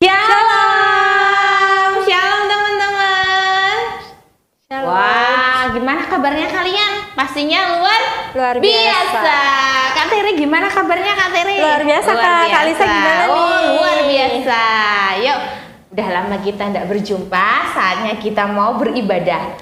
Shalom, shalom teman-teman. Shalom. Wah, gimana kabarnya kalian? Pastinya luar biasa. Kak Teri, gimana kabarnya Kak Teri? Luar biasa, Kak. Kak Lisa gimana nih? Oh, luar biasa. Yuk, udah lama kita tidak berjumpa, saatnya kita mau beribadah.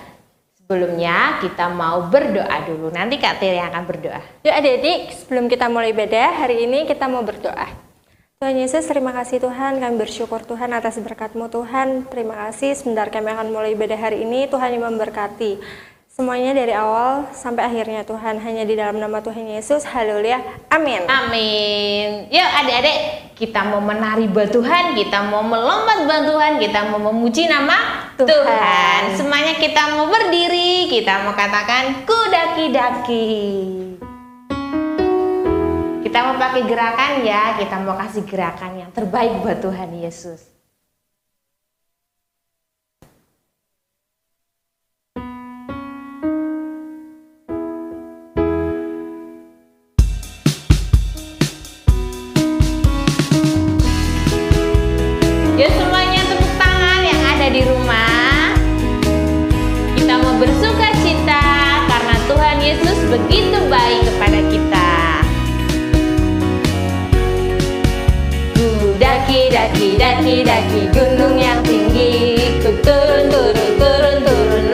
Sebelumnya kita mau berdoa dulu. Nanti Kak Teri yang akan berdoa. Yuk adik-adik, sebelum kita mulai ibadah, hari ini kita mau berdoa. Tuhan Yesus, terima kasih Tuhan, kami bersyukur Tuhan atas berkat-Mu Tuhan. Terima kasih, sebentar kami akan mulai ibadah hari ini, Tuhan yang memberkati. Semuanya dari awal sampai akhirnya Tuhan, hanya di dalam nama Tuhan Yesus, haleluya, amin. Amin. Yuk adik-adik, kita mau menari buat Tuhan, kita mau melompat buat Tuhan, kita mau memuji nama Tuhan. Semuanya kita mau berdiri, kita mau katakan ku daki-daki. Kita mau pakai gerakan ya, kita mau kasih gerakan yang terbaik buat Tuhan Yesus. Yuk semuanya tepuk tangan yang ada di rumah. Kita mau bersuka cita karena Tuhan Yesus begitu baik kepada kita. Daki gunung yang tinggi, ku turun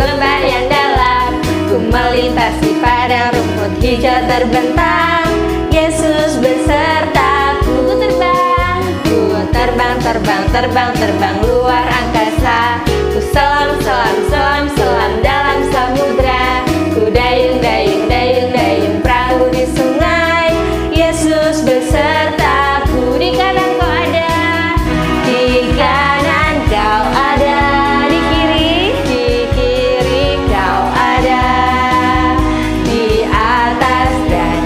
lembah yang dalam, ku melintasi padang rumput hijau terbentang. Yesus besertaku, terbang luar angkasa, ku selam dalam samudra, ku dayung perahu di sungai. Yesus besertaku, di kanan kau ada, di kanan kau ada, di kiri kau ada, di atas dan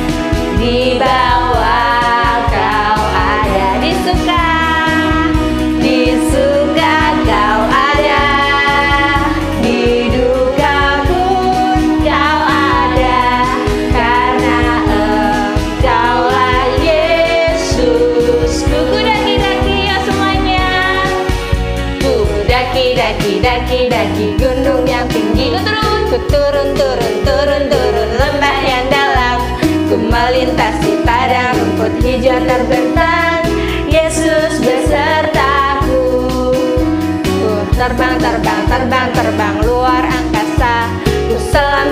di bawah kau ada, di suka kau ada, di duka pun kau ada, karena Engkaulah Yesus. Ku daki-daki ya semuanya, ku daki gunung yang tinggi, ku turun lembah yang dalam, ku melintasi padang rumput hijau terbentang. Yesus besertaku, ku terbang luar angkasa, ku selam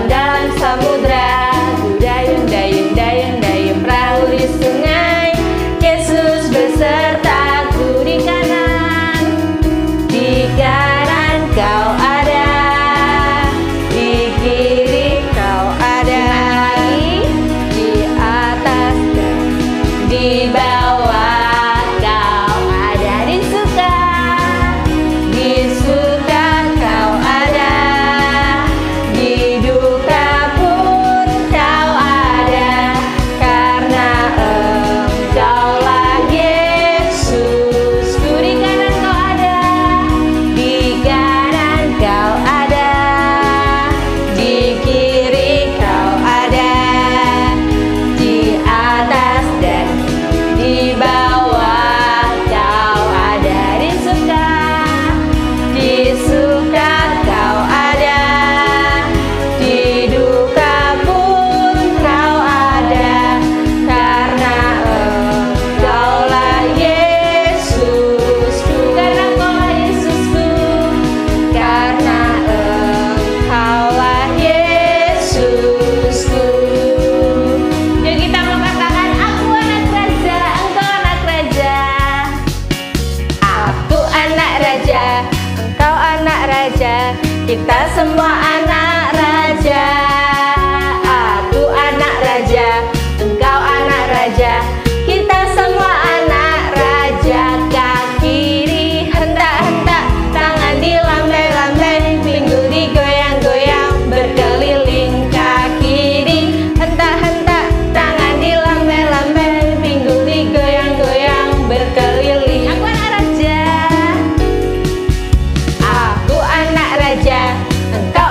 dalam samudra, ku dayung perahu di sungai. Yesus besertaku, di kanan kau ada, di kiri kau ada, di atas dan di bawah kau ada, di suka kau ada, di duka pun kau ada, karena Engkaulah Yesus. Ku di kanan kau ada, di kanan kau ada, di kiri kau ada, di atas dan di bawah kau ada, di suka kau ada, di duka pun kau ada, karena Engkaulah Yesusku, karena Engkaulah Yesusku, karena Engkaulah Yesusku. Yuk kita mengatakan, aku anak raja, engkau anak raja. Aku anak raja, engkau anak raja, kita semua anak raja. Aku anak raja, engkau anak raja, kita semua anak raja. Kaki dihentak-hentak, tangan dilambai-lambai, pinggul digoyang-goyang, berkeliling. Kaki dihentak-hentak, tangan dilambai-lambai, pinggul digoyang-goyang, berkeliling. Aku anak raja, aku anak raja, engkau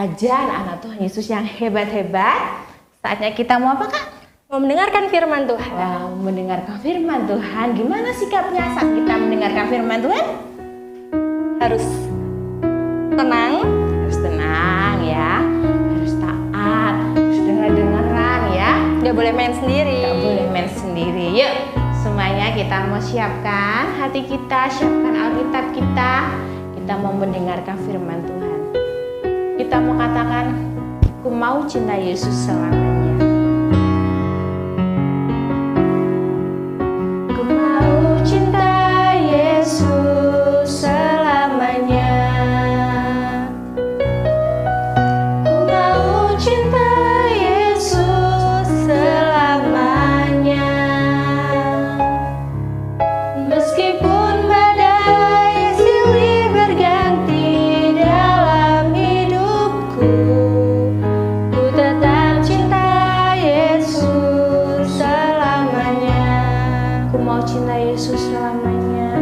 kerajaan anak Tuhan Yesus yang hebat-hebat. Saatnya kita mau apa, Kak? Mau mendengarkan firman Tuhan. Wow, mendengarkan firman Tuhan. Gimana sikapnya saat kita mendengarkan firman Tuhan? Harus tenang. Harus tenang ya, harus taat, harus dengar-dengaran ya. Nggak boleh main sendiri. Gak boleh main sendiri. Yuk, semuanya kita mau siapkan hati kita, siapkan Alkitab kita. Kita mau mendengarkan firman Tuhan. Kita mau katakan, aku mau cinta Yesus selamanya. Aku mau cinta Yesus selamanya. Aku mau cinta Yesus selamanya. Meskipun badai silih berganti dalam hidupku, ku tetap cinta Yesus selamanya. Ku mau cinta Yesus selamanya.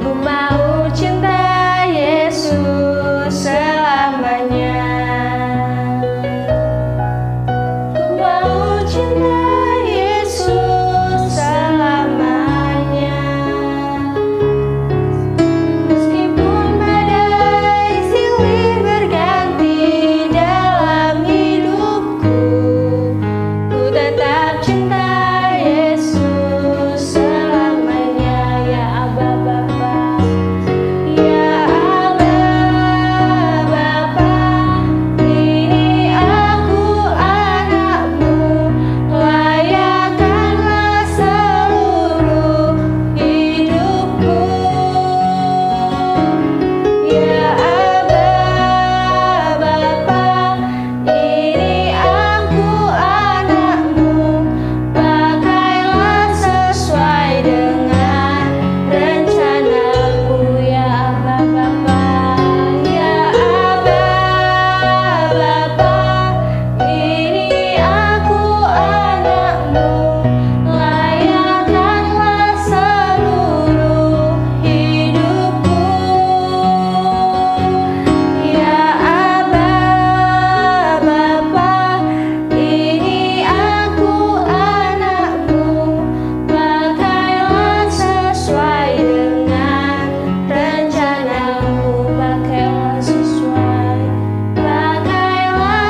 Ku mau cinta Yesus selamanya. Ku mau cinta Yesus selamanya. Meskipun badai silih berganti dalam hidupku, ku tetap cinta Yesus selamanya. Ya Aba Bapa, ya Aba Bapa, ini aku anakmu, layakkanlah seluruh hidupku. Ya Aba Bapa, ini aku anakmu, pakailah sesuai dengan rencanamu. Ya Aba Bapa, ya Aba Bapa, ini aku anakmu, layakkanlah seluruh hidupku. Ya Aba Bapa, ini aku anakmu, pakailah sesuai dengan rencanamu. Pakailah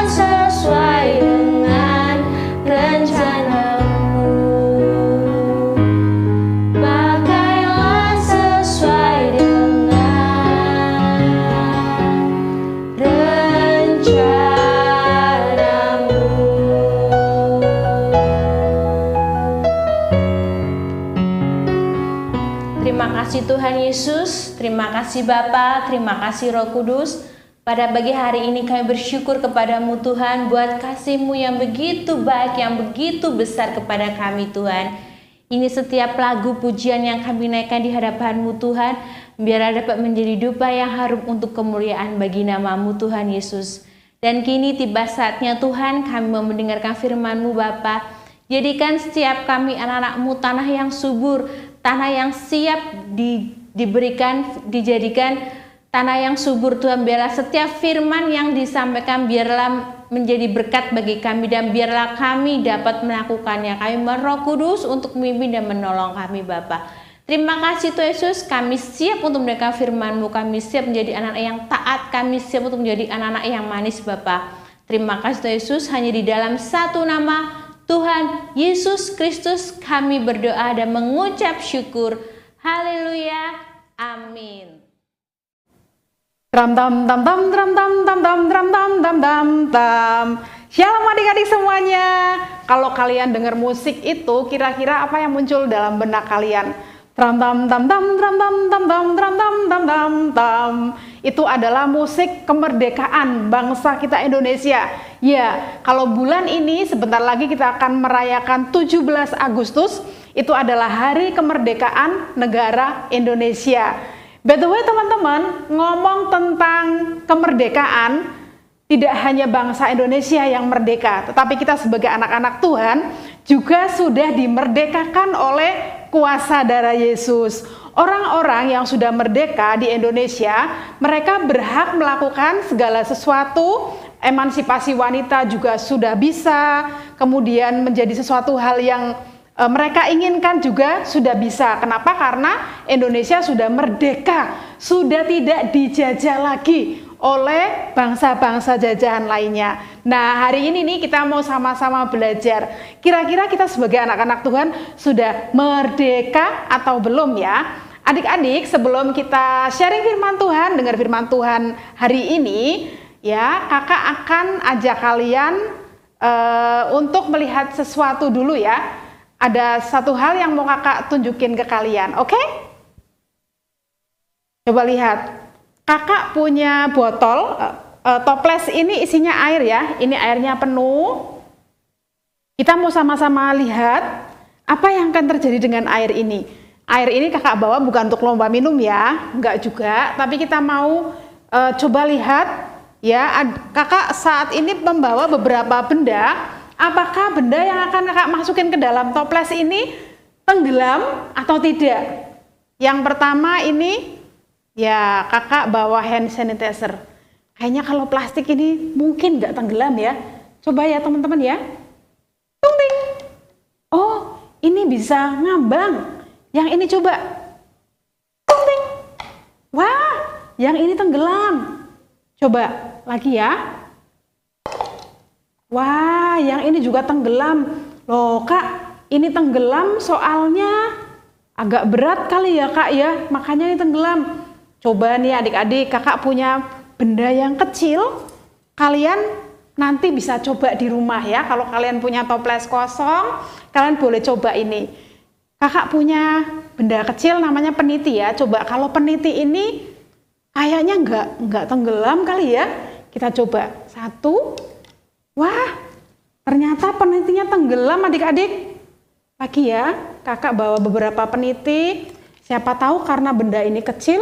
sesuai dengan rencanamu. Pakailah sesuai dengan rencanamu. Terima kasih Tuhan Yesus, terima kasih Bapa, terima kasih Roh Kudus. Pada pagi hari ini kami bersyukur kepadamu Tuhan, buat kasih-Mu yang begitu baik, yang begitu besar kepada kami Tuhan. Ini setiap lagu pujian yang kami naikkan di hadapan-Mu Tuhan, biarlah dapat menjadi dupa yang harum untuk kemuliaan bagi nama-Mu Tuhan Yesus. Dan kini tiba saatnya Tuhan kami mau mendengarkan firman-Mu Bapa. Jadikan setiap kami anak-anak-Mu tanah yang subur, tanah yang siap dijadikan tanah yang subur Tuhan. Biarlah setiap firman yang disampaikan biarlah menjadi berkat bagi kami dan biarlah kami dapat melakukannya. Kami mohon Roh Kudus untuk memimpin dan menolong kami Bapa. Terima kasih Tuhan Yesus, kami siap untuk mendengar firman-Mu, kami siap menjadi anak-anak yang taat, kami siap untuk menjadi anak-anak yang manis Bapa. Terima kasih Tuhan Yesus, hanya di dalam satu nama Tuhan Yesus Kristus kami berdoa dan mengucap syukur. Haleluya. Amin. Dram tam tam tam dram tam tam tam dram tam tam tam tam. Shalom adik-adik semuanya. Kalau kalian dengar musik itu, kira-kira apa yang muncul dalam benak kalian? Dram tam tam tam dram tam tam tam dram tam tam tam tam. Itu adalah musik kemerdekaan bangsa kita Indonesia. Ya, kalau bulan ini sebentar lagi kita akan merayakan 17 Agustus. Itu adalah hari kemerdekaan negara Indonesia. By the way teman-teman, ngomong tentang kemerdekaan, tidak hanya bangsa Indonesia yang merdeka, tetapi kita sebagai anak-anak Tuhan juga sudah dimerdekakan oleh kuasa darah Yesus, orang-orang yang sudah merdeka di Indonesia, mereka berhak melakukan segala sesuatu. Emansipasi wanita juga sudah bisa, kemudian menjadi sesuatu hal yang mereka inginkan juga sudah bisa. Kenapa? Karena Indonesia sudah merdeka, sudah tidak dijajah lagi oleh bangsa-bangsa jajahan lainnya. Nah, hari ini nih kita mau sama-sama belajar. Kira-kira kita sebagai anak-anak Tuhan sudah merdeka atau belum ya? Adik-adik, sebelum kita sharing firman Tuhan, dengar firman Tuhan hari ini, ya, kakak akan ajak kalian untuk melihat sesuatu dulu ya. Ada satu hal yang mau kakak tunjukin ke kalian, oke? Coba lihat. Kakak punya botol, toples ini isinya air ya, ini airnya penuh. Kita mau sama-sama lihat apa yang akan terjadi dengan air ini. Air ini kakak bawa bukan untuk lomba minum ya, enggak juga, tapi kita mau coba lihat ya, kakak saat ini membawa beberapa benda. Apakah benda yang akan kakak masukin ke dalam toples ini tenggelam atau tidak? Yang pertama ini, ya kakak bawa hand sanitizer. Kayaknya kalau plastik ini mungkin nggak tenggelam ya. Coba ya teman-teman ya. Tung ting. Oh, ini bisa ngambang. Yang ini coba. Tung ting. Wah, yang ini tenggelam. Coba lagi ya. Wah, yang ini juga tenggelam. Loh kak, ini tenggelam soalnya agak berat kali ya kak ya. Makanya ini tenggelam. Coba nih adik-adik, kakak punya benda yang kecil, kalian nanti bisa coba di rumah ya. Kalau kalian punya toples kosong, kalian boleh coba ini. Kakak punya benda kecil namanya peniti ya. Coba kalau peniti ini kayaknya nggak tenggelam kali ya. Kita coba. 1. Wah, ternyata penitinya tenggelam adik-adik. Lagi ya, kakak bawa beberapa peniti. Siapa tahu karena benda ini kecil,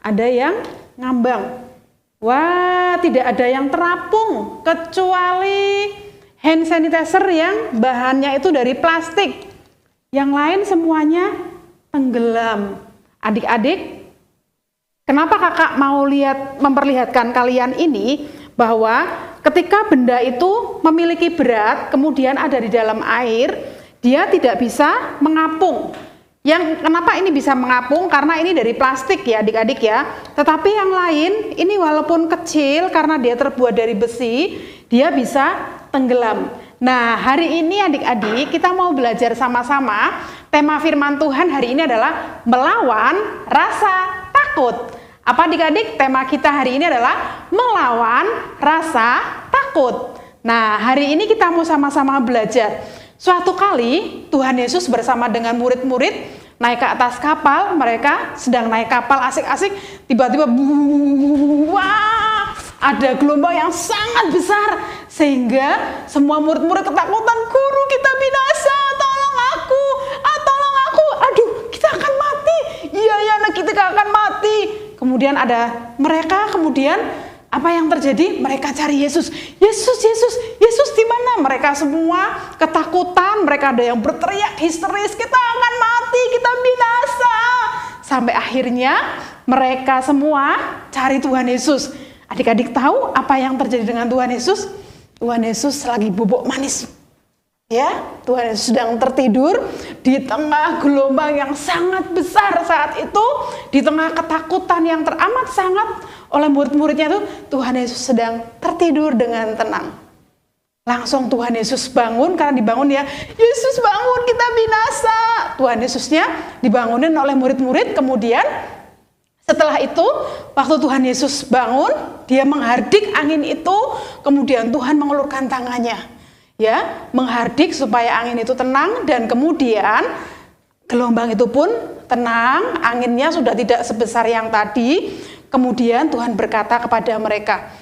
ada yang ngambang. Wah, tidak ada yang terapung kecuali hand sanitizer yang bahannya itu dari plastik. Yang lain semuanya tenggelam. Adik-adik, kenapa kakak mau memperlihatkan kalian ini bahwa ketika benda itu memiliki berat, kemudian ada di dalam air, dia tidak bisa mengapung. Kenapa ini bisa mengapung? Karena ini dari plastik ya adik-adik ya. Tetapi yang lain, ini walaupun kecil karena dia terbuat dari besi, dia bisa tenggelam. Nah, hari ini adik-adik kita mau belajar sama-sama. Tema firman Tuhan hari ini adalah melawan rasa takut. Apa adik-adik? Tema kita hari ini adalah melawan rasa takut. Nah, hari ini kita mau sama-sama belajar. Suatu kali Tuhan Yesus bersama dengan murid-murid naik ke atas kapal, mereka sedang naik kapal asik-asik, tiba-tiba wah, ada gelombang yang sangat besar sehingga semua murid-murid ketakutan, "Guru, kita binasa, tolong aku, aduh, kita akan mati." "Iya ya, anak kita akan mati." Kemudian ada mereka, apa yang terjadi? Mereka cari Yesus. Yesus di mana? Mereka semua ketakutan, mereka ada yang berteriak histeris, "Kita akan mati, kita binasa." Sampai akhirnya mereka semua cari Tuhan Yesus. Adik-adik tahu apa yang terjadi dengan Tuhan Yesus? Tuhan Yesus lagi bubuk manis. Ya, Tuhan Yesus sedang tertidur di tengah gelombang yang sangat besar saat itu, di tengah ketakutan yang teramat sangat oleh murid-muridnya itu, Tuhan Yesus sedang tertidur dengan tenang. Langsung Tuhan Yesus bangun, karena dibangun ya, "Yesus bangun, kita binasa." Tuhan Yesusnya dibangunin oleh murid-murid, kemudian setelah itu, waktu Tuhan Yesus bangun, dia menghardik angin itu, kemudian Tuhan mengulurkan tangannya. Ya, menghardik supaya angin itu tenang, dan kemudian gelombang itu pun tenang, anginnya sudah tidak sebesar yang tadi. Kemudian Tuhan berkata kepada mereka,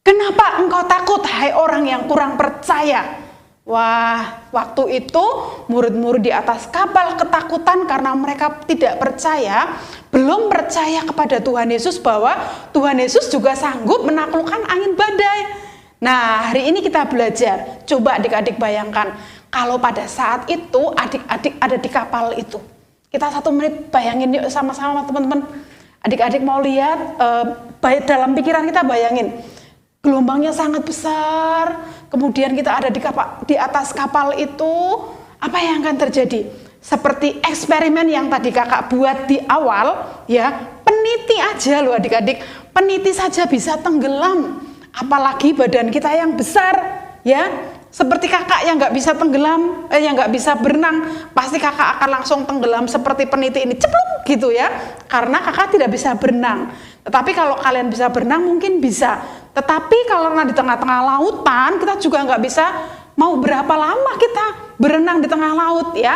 "Kenapa engkau takut, hai orang yang kurang percaya?" Wah, waktu itu murid-murid di atas kapal ketakutan karena mereka tidak percaya, belum percaya kepada Tuhan Yesus bahwa Tuhan Yesus juga sanggup menaklukkan angin badai. Nah, hari ini kita belajar. Coba adik-adik bayangkan, kalau pada saat itu adik-adik ada di kapal itu. Kita 1 menit bayangin yuk sama-sama teman-teman. Adik-adik mau lihat, dalam pikiran kita bayangin. Gelombangnya sangat besar, kemudian kita ada di atas kapal itu, apa yang akan terjadi? Seperti eksperimen yang tadi kakak buat di awal, ya, peniti aja loh adik-adik, peniti saja bisa tenggelam, apalagi badan kita yang besar, ya. Seperti kakak yang nggak bisa tenggelam, yang nggak bisa berenang, pasti kakak akan langsung tenggelam seperti peniti ini, cepluk gitu ya, karena kakak tidak bisa berenang. Tetapi kalau kalian bisa berenang mungkin bisa, tetapi kalau di tengah-tengah lautan kita juga nggak bisa, mau berapa lama kita berenang di tengah laut ya.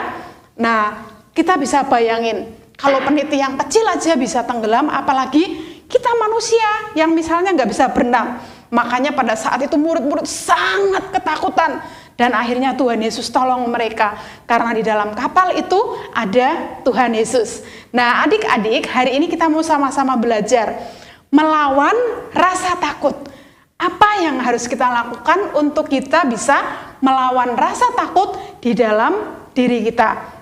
Nah, kita bisa bayangin, kalau peniti yang kecil aja bisa tenggelam, apalagi kita manusia yang misalnya nggak bisa berenang. Makanya pada saat itu murid-murid sangat ketakutan, dan akhirnya Tuhan Yesus tolong mereka, karena di dalam kapal itu ada Tuhan Yesus. Nah adik-adik, hari ini kita mau sama-sama belajar melawan rasa takut. Apa yang harus kita lakukan untuk kita bisa melawan rasa takut di dalam diri kita?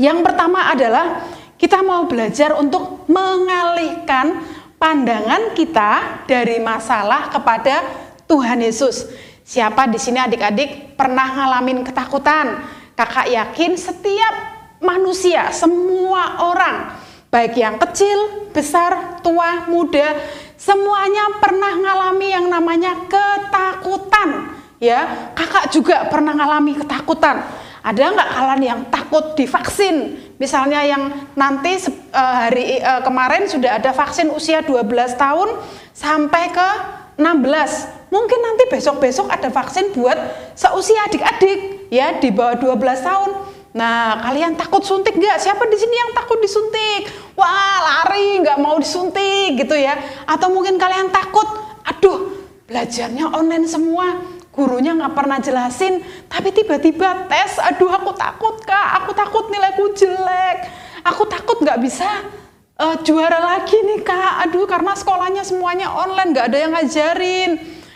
Yang pertama adalah kita mau belajar untuk mengalihkan pandangan kita dari masalah kepada Tuhan Yesus. Siapa di sini adik-adik pernah ngalamin ketakutan? Kakak yakin setiap manusia, semua orang, baik yang kecil, besar, tua, muda, semuanya pernah ngalami yang namanya ketakutan. Ya, kakak juga pernah ngalami ketakutan. Ada nggak kalian yang takut divaksin? Misalnya yang nanti kemarin sudah ada vaksin usia 12 tahun sampai ke 16. Mungkin nanti besok-besok ada vaksin buat seusia adik-adik ya di bawah 12 tahun. Nah, kalian takut suntik nggak? Siapa di sini yang takut disuntik? Wah, lari, nggak mau disuntik gitu ya. Atau mungkin kalian takut, aduh, belajarnya online semua. Gurunya nggak pernah jelasin, tapi tiba-tiba tes, aduh aku takut kak, aku takut nilaiku jelek, aku takut nggak bisa juara lagi nih kak, aduh karena sekolahnya semuanya online, nggak ada yang ngajarin.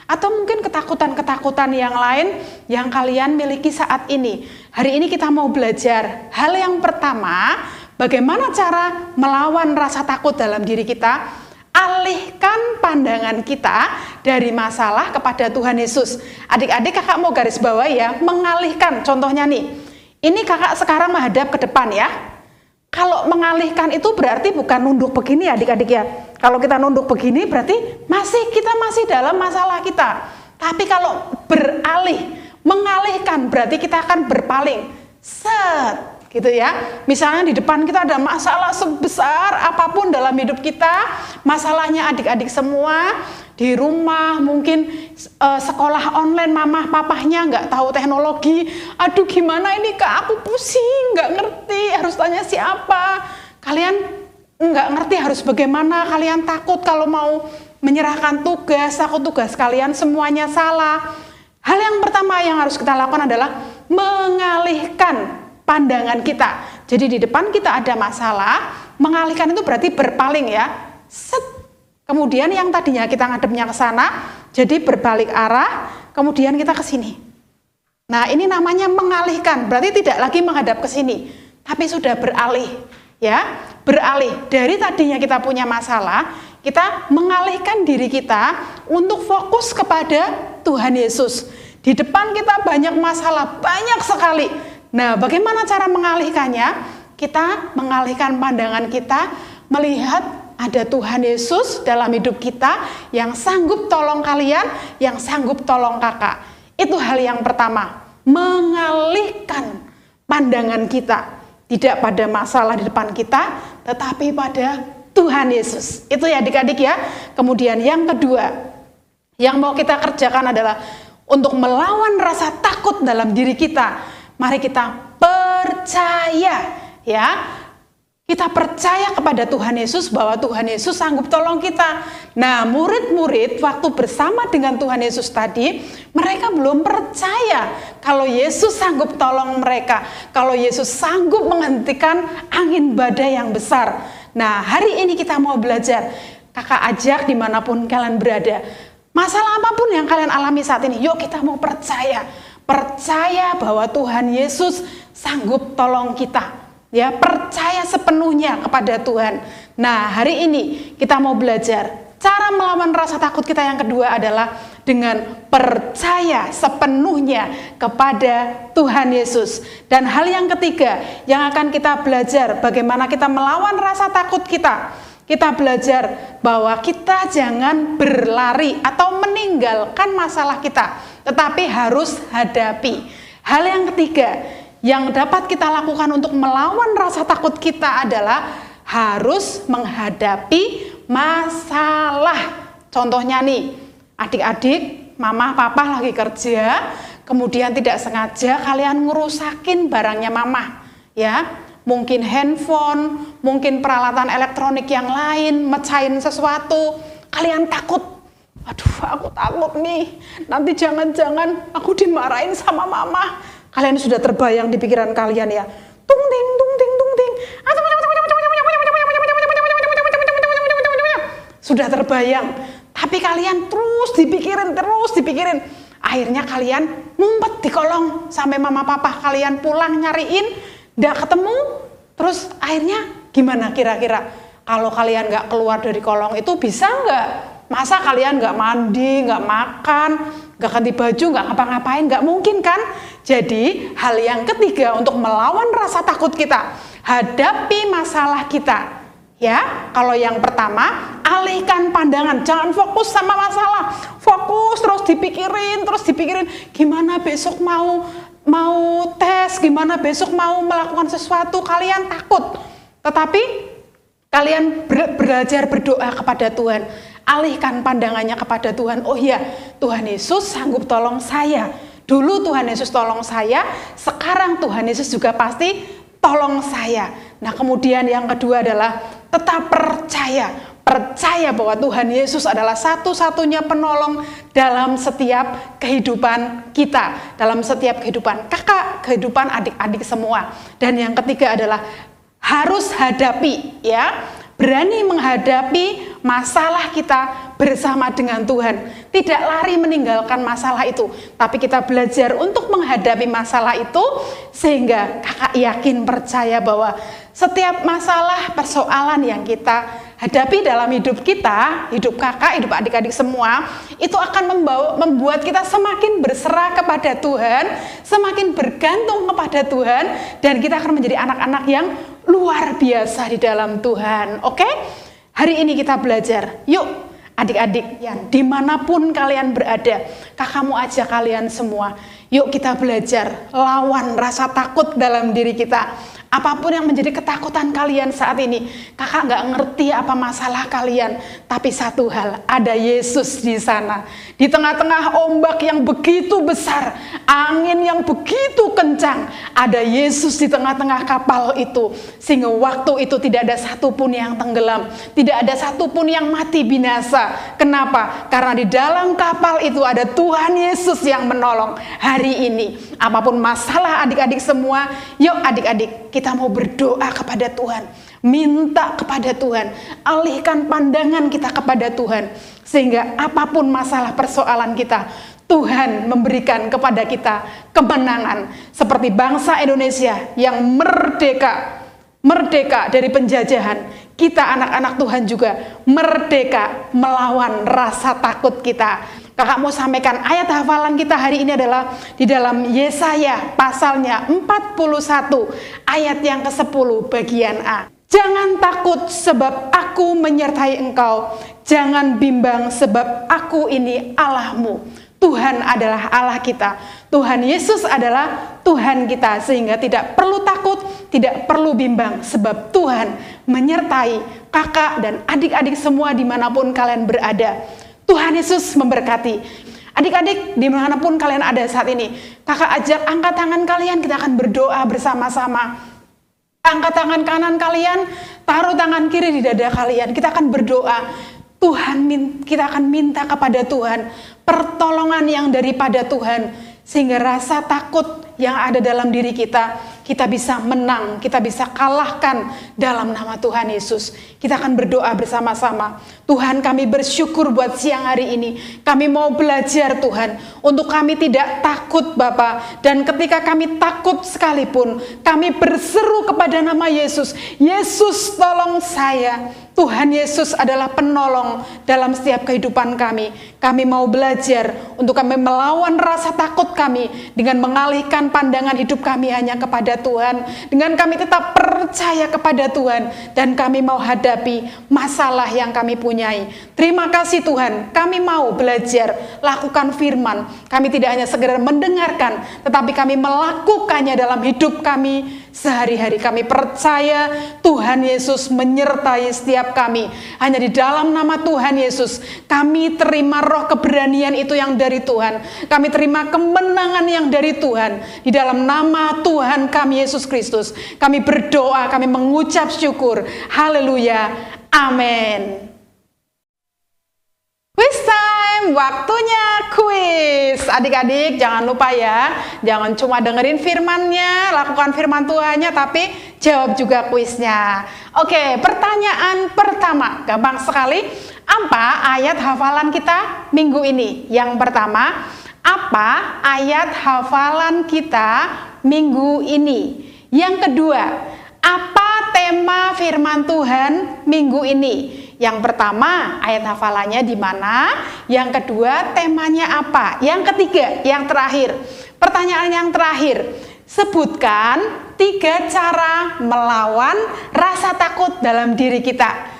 Atau mungkin ketakutan-ketakutan yang lain yang kalian miliki saat ini. Hari ini kita mau belajar hal yang pertama, bagaimana cara melawan rasa takut dalam diri kita. Alihkan pandangan kita dari masalah kepada Tuhan Yesus. Adik-adik kakak mau garis bawah ya, mengalihkan. Contohnya nih, ini kakak sekarang menghadap ke depan ya. Kalau mengalihkan itu berarti bukan nunduk begini ya adik-adik ya. Kalau kita nunduk begini berarti kita masih dalam masalah kita. Tapi kalau beralih, mengalihkan berarti kita akan berpaling. Set. Gitu ya, misalnya di depan kita ada masalah sebesar apapun dalam hidup kita, masalahnya adik-adik semua di rumah, mungkin sekolah online, mamah papahnya nggak tahu teknologi, aduh gimana ini kak, aku pusing, nggak ngerti, harus tanya siapa, kalian nggak ngerti harus bagaimana, kalian takut kalau mau menyerahkan tugas, takut tugas kalian semuanya salah. Hal yang pertama yang harus kita lakukan adalah mengalihkan pandangan kita. Jadi di depan kita ada masalah, mengalihkan itu berarti berpaling ya. Set. Kemudian yang tadinya kita ngadepnya ke sana, jadi berbalik arah, kemudian kita ke sini. Nah, ini namanya mengalihkan, berarti tidak lagi menghadap ke sini, tapi sudah beralih ya. Beralih dari tadinya kita punya masalah, kita mengalihkan diri kita untuk fokus kepada Tuhan Yesus. Di depan kita banyak masalah, banyak sekali. Nah, bagaimana cara mengalihkannya? Kita mengalihkan pandangan kita, melihat ada Tuhan Yesus dalam hidup kita yang sanggup tolong kalian, yang sanggup tolong kakak. Itu hal yang pertama, mengalihkan pandangan kita. Tidak pada masalah di depan kita, tetapi pada Tuhan Yesus. Itu ya adik-adik ya. Kemudian yang kedua, yang mau kita kerjakan adalah untuk melawan rasa takut dalam diri kita. Mari kita percaya ya. Kita percaya kepada Tuhan Yesus bahwa Tuhan Yesus sanggup tolong kita. Nah, murid-murid waktu bersama dengan Tuhan Yesus tadi, mereka belum percaya kalau Yesus sanggup tolong mereka. Kalau Yesus sanggup menghentikan angin badai yang besar. Nah, hari ini kita mau belajar. Kakak ajak dimanapun kalian berada. Masalah apapun yang kalian alami saat ini, yuk kita mau percaya. Percaya bahwa Tuhan Yesus sanggup tolong kita. Ya, percaya sepenuhnya kepada Tuhan. Nah, hari ini kita mau belajar cara melawan rasa takut kita yang kedua adalah dengan percaya sepenuhnya kepada Tuhan Yesus. Dan hal yang ketiga yang akan kita belajar bagaimana kita melawan rasa takut kita. Kita belajar bahwa kita jangan berlari atau meninggalkan masalah kita, tetapi harus hadapi. Hal yang ketiga yang dapat kita lakukan untuk melawan rasa takut kita adalah harus menghadapi masalah. Contohnya nih, adik-adik, mama, papa lagi kerja, kemudian tidak sengaja kalian ngerusakin barangnya mama, ya. Mungkin handphone, mungkin peralatan elektronik yang lain, mecahin sesuatu, kalian takut. Aduh, aku takut nih, nanti jangan-jangan aku dimarahin sama mama. Kalian sudah terbayang di pikiran kalian ya. Tung ting tung ting tung ting. Sudah terbayang. Tapi kalian terus dipikirin. Akhirnya kalian ngumpet di kolong sampai mama papa kalian pulang nyariin, nggak ketemu. Terus akhirnya gimana kira-kira? Kalau kalian nggak keluar dari kolong itu bisa nggak? Masa kalian nggak mandi, nggak makan, nggak ganti baju, nggak ngapa-ngapain? Nggak mungkin kan? Jadi hal yang ketiga untuk melawan rasa takut kita, hadapi masalah kita. Ya, kalau yang pertama, alihkan pandangan, jangan fokus sama masalah, fokus terus dipikirin, gimana besok mau tes, gimana besok mau melakukan sesuatu, kalian takut. Tetapi kalian belajar berdoa kepada Tuhan, alihkan pandangannya kepada Tuhan. Oh iya, Tuhan Yesus sanggup tolong saya. Dulu Tuhan Yesus tolong saya, sekarang Tuhan Yesus juga pasti tolong saya. Nah, kemudian yang kedua adalah tetap percaya bahwa Tuhan Yesus adalah satu-satunya penolong dalam setiap kehidupan kita, dalam setiap kehidupan kakak, kehidupan adik-adik semua. Dan yang ketiga adalah harus hadapi, ya, berani menghadapi masalah kita bersama dengan Tuhan. Tidak lari meninggalkan masalah itu, tapi kita belajar untuk menghadapi masalah itu sehingga kakak yakin percaya bahwa setiap masalah, persoalan yang kita hadapi dalam hidup kita, hidup kakak, hidup adik-adik semua, itu akan membuat kita semakin berserah kepada Tuhan, semakin bergantung kepada Tuhan, dan kita akan menjadi anak-anak yang luar biasa di dalam Tuhan. Oke? Hari ini kita belajar. Yuk, adik-adik yang dimanapun kalian berada, kakakmu ajak kalian semua. Yuk kita belajar lawan rasa takut dalam diri kita. Apapun yang menjadi ketakutan kalian saat ini, kakak nggak ngerti apa masalah kalian, tapi satu hal, ada Yesus di sana. Di tengah-tengah ombak yang begitu besar, angin yang begitu kencang, ada Yesus di tengah-tengah kapal itu. Sehingga waktu itu tidak ada satupun yang tenggelam, tidak ada satupun yang mati binasa. Kenapa? Karena di dalam kapal itu ada Tuhan Yesus yang menolong. Hari ini, apapun masalah adik-adik semua, yuk adik-adik, kita mau berdoa kepada Tuhan, minta kepada Tuhan, alihkan pandangan kita kepada Tuhan, sehingga apapun masalah persoalan kita, Tuhan memberikan kepada kita kemenangan, seperti bangsa Indonesia yang merdeka dari penjajahan. Kita anak-anak Tuhan juga merdeka melawan rasa takut kita. Kakak mau sampaikan ayat hafalan kita hari ini adalah di dalam Yesaya pasalnya 41 ayat yang ke-10 bagian A. Jangan takut sebab aku menyertai engkau, jangan bimbang sebab aku ini Allahmu. Tuhan adalah Allah kita, Tuhan Yesus adalah Tuhan kita, sehingga tidak perlu takut, tidak perlu bimbang sebab Tuhan menyertai kakak dan adik-adik semua dimanapun kalian berada. Tuhan Yesus memberkati. Adik-adik dimanapun kalian ada saat ini, kakak ajak angkat tangan kalian, kita akan berdoa bersama-sama. Angkat tangan kanan kalian, taruh tangan kiri di dada kalian, kita akan berdoa. Tuhan, kita akan minta kepada Tuhan pertolongan yang daripada Tuhan, sehingga rasa takut yang ada dalam diri kita bisa menang, kita bisa kalahkan dalam nama Tuhan Yesus. Kita akan berdoa bersama-sama. Tuhan, kami bersyukur buat siang hari ini. Kami mau belajar Tuhan, untuk kami tidak takut Bapa. Dan ketika kami takut sekalipun, kami berseru kepada nama Yesus. Yesus, tolong saya. Tuhan Yesus adalah penolong dalam setiap kehidupan kami. Kami mau belajar untuk kami melawan rasa takut kami dengan mengalihkan pandangan hidup kami hanya kepada Tuhan. Dengan kami tetap percaya kepada Tuhan dan kami mau hadapi masalah yang kami punyai. Terima kasih Tuhan, kami mau belajar lakukan firman. Kami tidak hanya sekedar mendengarkan, tetapi kami melakukannya dalam hidup kami sehari-hari. Kami percaya Tuhan Yesus menyertai setiap kami. Hanya di dalam nama Tuhan Yesus kami terima roh keberanian itu yang dari Tuhan. Kami terima kemenangan yang dari Tuhan. Di dalam nama Tuhan kami Yesus Kristus kami berdoa, kami mengucap syukur. Haleluya, amin. Quiz time, waktunya kuis. Adik-adik jangan lupa ya, jangan cuma dengerin firmannya, lakukan firman Tuhannya, tapi jawab juga kuisnya. Oke, pertanyaan pertama, gampang sekali. Apa ayat hafalan kita minggu ini? Yang pertama, apa ayat hafalan kita minggu ini? Yang kedua, apa tema firman Tuhan minggu ini? Yang pertama, ayat hafalannya di mana? Yang kedua, temanya apa? Yang ketiga, yang terakhir. Pertanyaan yang terakhir, sebutkan 3 cara melawan rasa takut dalam diri kita.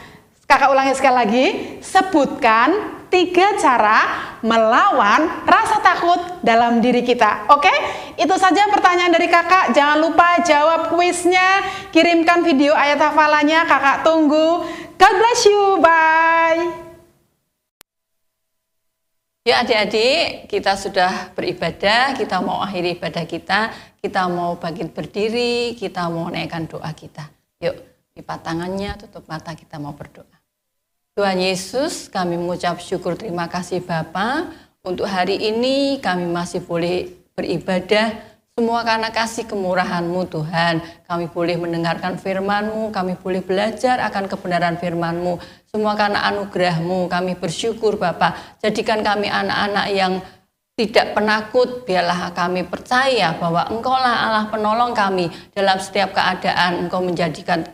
Kakak ulangi sekali lagi, sebutkan 3 cara melawan rasa takut dalam diri kita. Oke? Itu saja pertanyaan dari kakak. Jangan lupa jawab kuisnya, kirimkan video ayat hafalannya, kakak tunggu. God bless you, bye. Ya adik-adik, kita sudah beribadah, kita mau akhiri ibadah kita mau bangkit berdiri, kita mau naikkan doa kita. Yuk, lipat tangannya, tutup mata, kita mau berdoa. Tuhan Yesus, kami mengucap syukur, terima kasih Bapa, untuk hari ini kami masih boleh beribadah, semua karena kasih kemurahan-Mu Tuhan. Kami boleh mendengarkan firman-Mu, kami boleh belajar akan kebenaran firman-Mu. Semua karena anugerah-Mu, kami bersyukur Bapa. Jadikan kami anak-anak yang tidak penakut, biarlah kami percaya bahwa Engkau-lah Allah penolong kami dalam setiap keadaan. Engkau menjadikan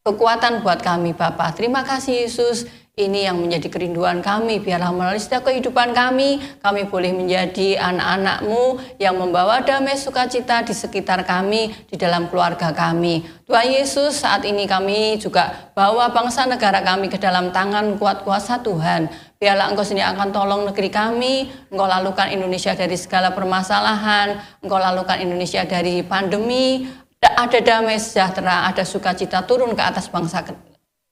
kekuatan buat kami Bapa. Terima kasih Yesus. Ini yang menjadi kerinduan kami, biarlah melalui setiap kehidupan kami boleh menjadi anak-anak-Mu yang membawa damai sukacita di sekitar kami, di dalam keluarga kami. Tuhan Yesus, saat ini kami juga bawa bangsa negara kami ke dalam tangan kuat kuasa Tuhan. Biarlah Engkau sendiri akan tolong negeri kami, Engkau lalukan Indonesia dari segala permasalahan, Engkau lalukan Indonesia dari pandemi, ada damai sejahtera, ada sukacita turun ke atas bangsa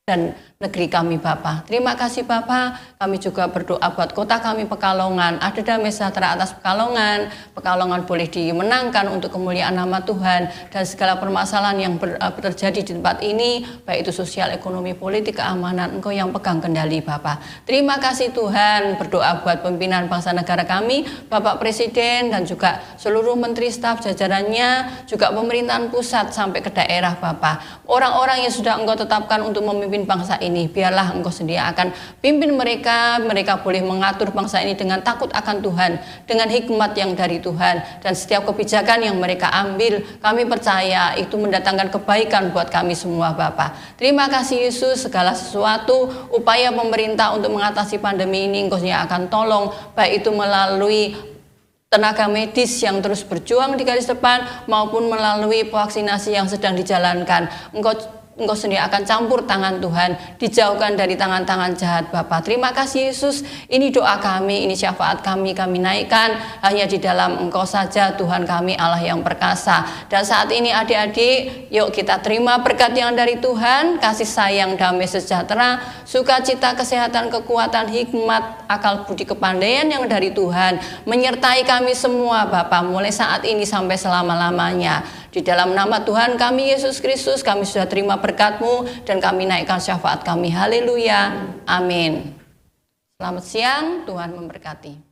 dan negeri kami Bapa. Terima kasih Bapa. Kami juga berdoa buat kota kami Pekalongan. Ada damai sejahtera atas Pekalongan. Pekalongan boleh dimenangkan untuk kemuliaan nama Tuhan, dan segala permasalahan yang terjadi di tempat ini, baik itu sosial, ekonomi, politik, keamanan, Engkau yang pegang kendali Bapa. Terima kasih Tuhan. Berdoa buat pimpinan bangsa negara kami, Bapak Presiden dan juga seluruh menteri staf jajarannya, juga pemerintahan pusat sampai ke daerah Bapa. Orang-orang yang sudah Engkau tetapkan untuk memimpin bangsa ini, biarlah Engkau sendiri akan pimpin mereka boleh mengatur bangsa ini dengan takut akan Tuhan, dengan hikmat yang dari Tuhan, dan setiap kebijakan yang mereka ambil, kami percaya itu mendatangkan kebaikan buat kami semua Bapa. Terima kasih Yesus, segala sesuatu upaya pemerintah untuk mengatasi pandemi ini Engkau sendiri akan tolong, baik itu melalui tenaga medis yang terus berjuang di garis depan maupun melalui vaksinasi yang sedang dijalankan. Engkau sendiri akan campur tangan Tuhan, dijauhkan dari tangan-tangan jahat Bapa. Terima kasih Yesus, ini doa kami, ini syafaat kami naikkan hanya di dalam Engkau saja Tuhan kami, Allah yang perkasa. Dan saat ini adik-adik, yuk kita terima berkat yang dari Tuhan, kasih sayang, damai sejahtera, sukacita, kesehatan, kekuatan, hikmat, akal budi kepandaian yang dari Tuhan, menyertai kami semua Bapa, mulai saat ini sampai selama-lamanya. Di dalam nama Tuhan kami Yesus Kristus, kami sudah terima berkat-Mu dan kami naikkan syafaat kami. Haleluya. Amin. Selamat siang, Tuhan memberkati.